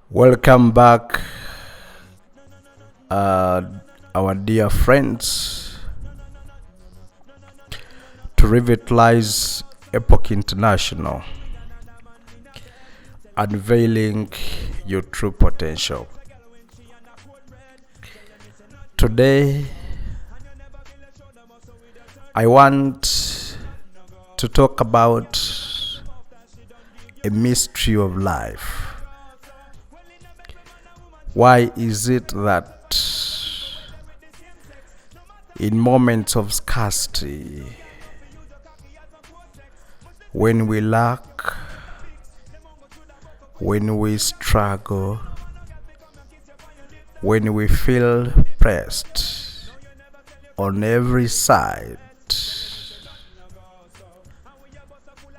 Welcome back, our dear friends, to Revitalize Epoch International, unveiling your true potential. Today, I want to talk about a mystery of life. Why is it that in moments of scarcity, when we lack, when we struggle, when we feel pressed on every side,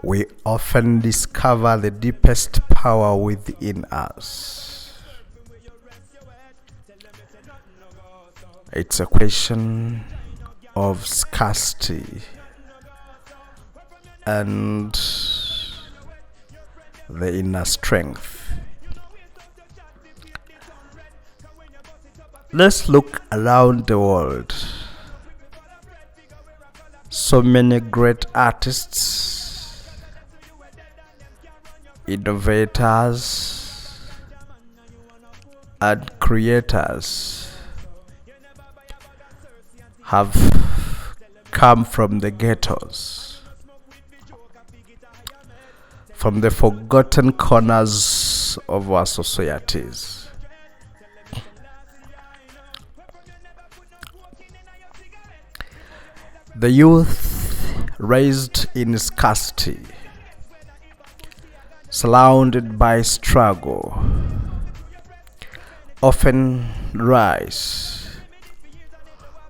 we often discover the deepest power within us? It's a question of scarcity and the inner strength. Let's look around the world. So many great artists, innovators, and creators have come from the ghettos, from the forgotten corners of our societies. The youth raised in scarcity, surrounded by struggle, often rise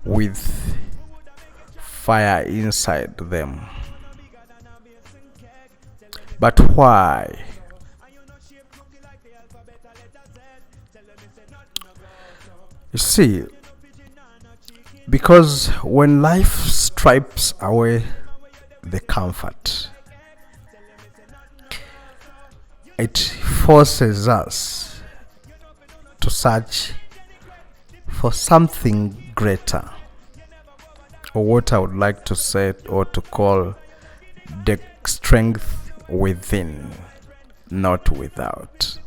with fire inside them. But why? You see, because when life strips away the comfort, it forces us to search for something greater, or what I would like to say or to call the strength within, not without.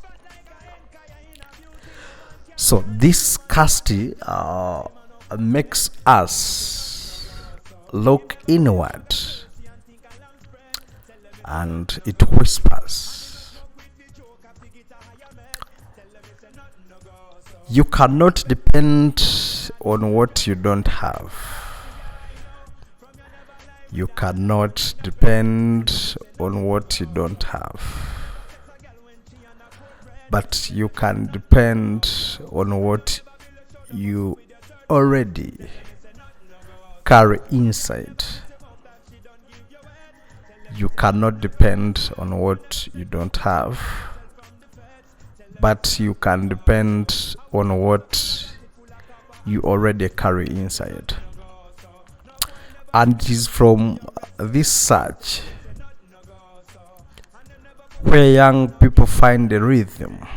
So this scarcity makes us look inward, and it whispers, you cannot depend on what you don't have. You cannot depend on what you don't have. But you can depend on what you already carry inside. You cannot depend on what you don't have, but you can depend on what you already carry inside. And it is from this search where young people find the rhythm,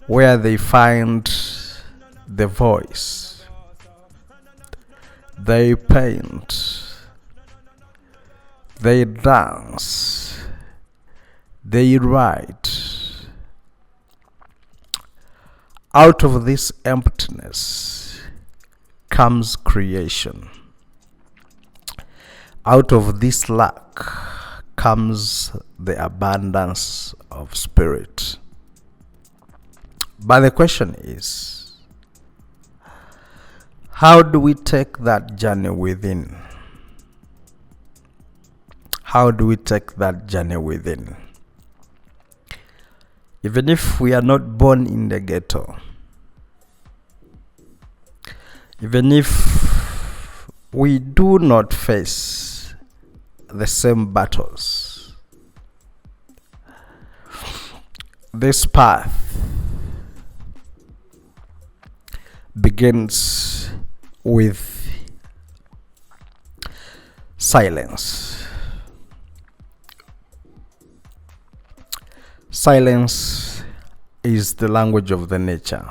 where they find the voice. They paint, they dance, they write. Out of this emptiness comes creation. Out of this lack comes the abundance of spirit. But the question is, how do we take that journey within? How do we take that journey within? Even if we are not born in the ghetto, even if we do not face the same battles, this path begins with silence. Silence is the language of the nature.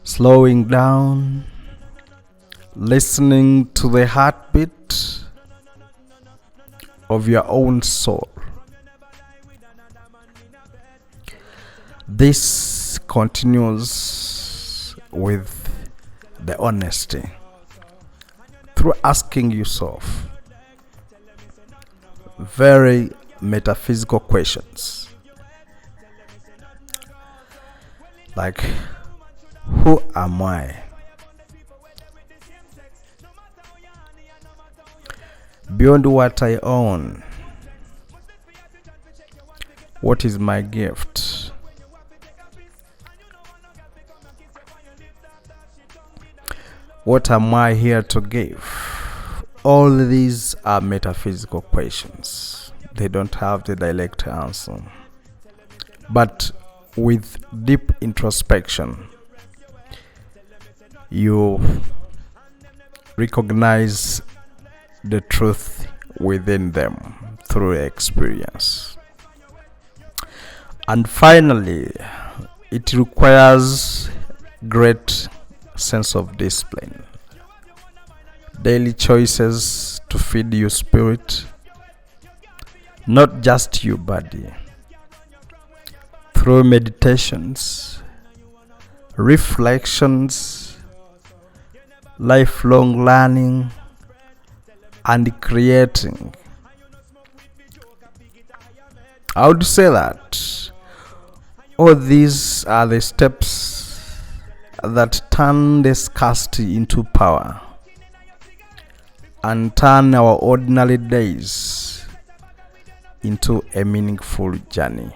Slowing down, listening to the heartbeat of your own soul. This continues with the honesty through asking yourself very metaphysical questions like, who am I? Beyond what I own, what is my gift? What am I here to give? All these are metaphysical questions. They don't have the direct answer. But with deep introspection, you recognize the truth within them through experience. And finally, it requires great sense of discipline, daily choices to feed your spirit, not just your body, through meditations, reflections, lifelong learning, and creating. I would say that all these are the steps that turn the scarcity into power and turn our ordinary days into a meaningful journey.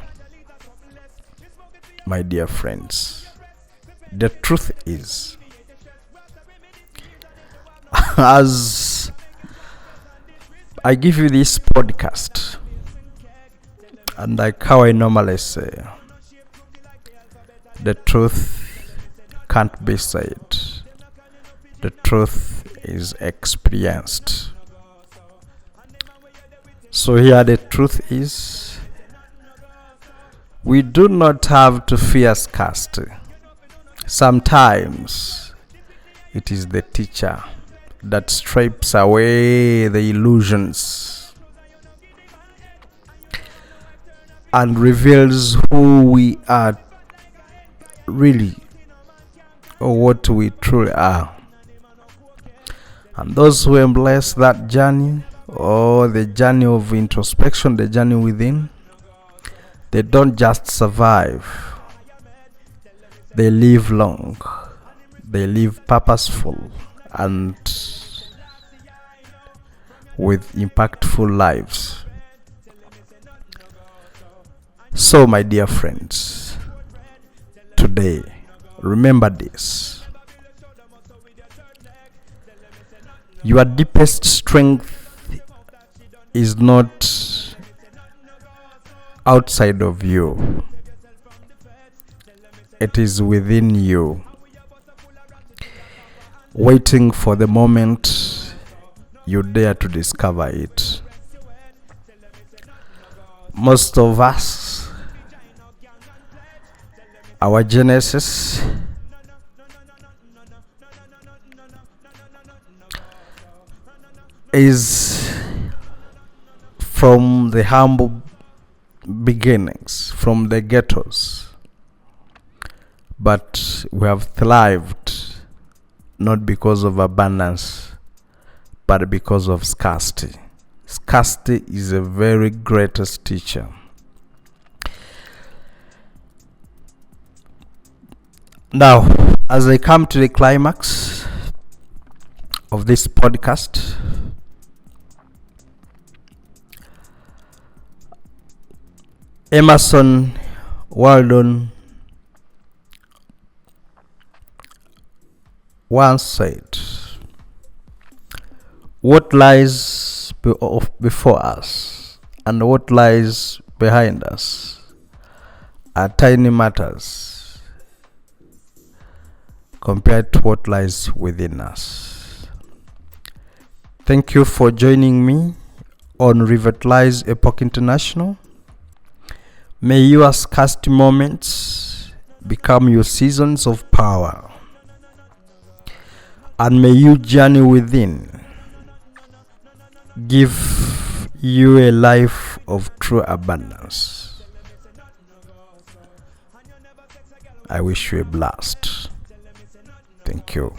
My dear friends, the truth is, as I give you this podcast, and like how I normally say, the truth can't be said. The truth is experienced. So here the truth is, we do not have to fear scarcity. Sometimes it is the teacher that strips away the illusions and reveals who we are really, or what we truly are. And those who embrace that journey, or the journey of introspection, the journey within, they don't just survive, they live long, they live purposeful and with impactful lives. So my dear friends, today, remember this: your deepest strength is not outside of you, it is within you, waiting for the moment you dare to discover it. Most of us, our genesis is from the humble beginnings, from the ghettos, but we have thrived not because of abundance, but because of scarcity. Scarcity is a very greatest teacher. Now, as I come to the climax of this podcast, Emerson Walden once said, what lies before us and what lies behind us are tiny matters compared to what lies within us. Thank you for joining me on Revitalize Epoch International. May your scarcity moments become your seasons of power. And may you journey within give you a life of true abundance. I wish you a blast. Thank you.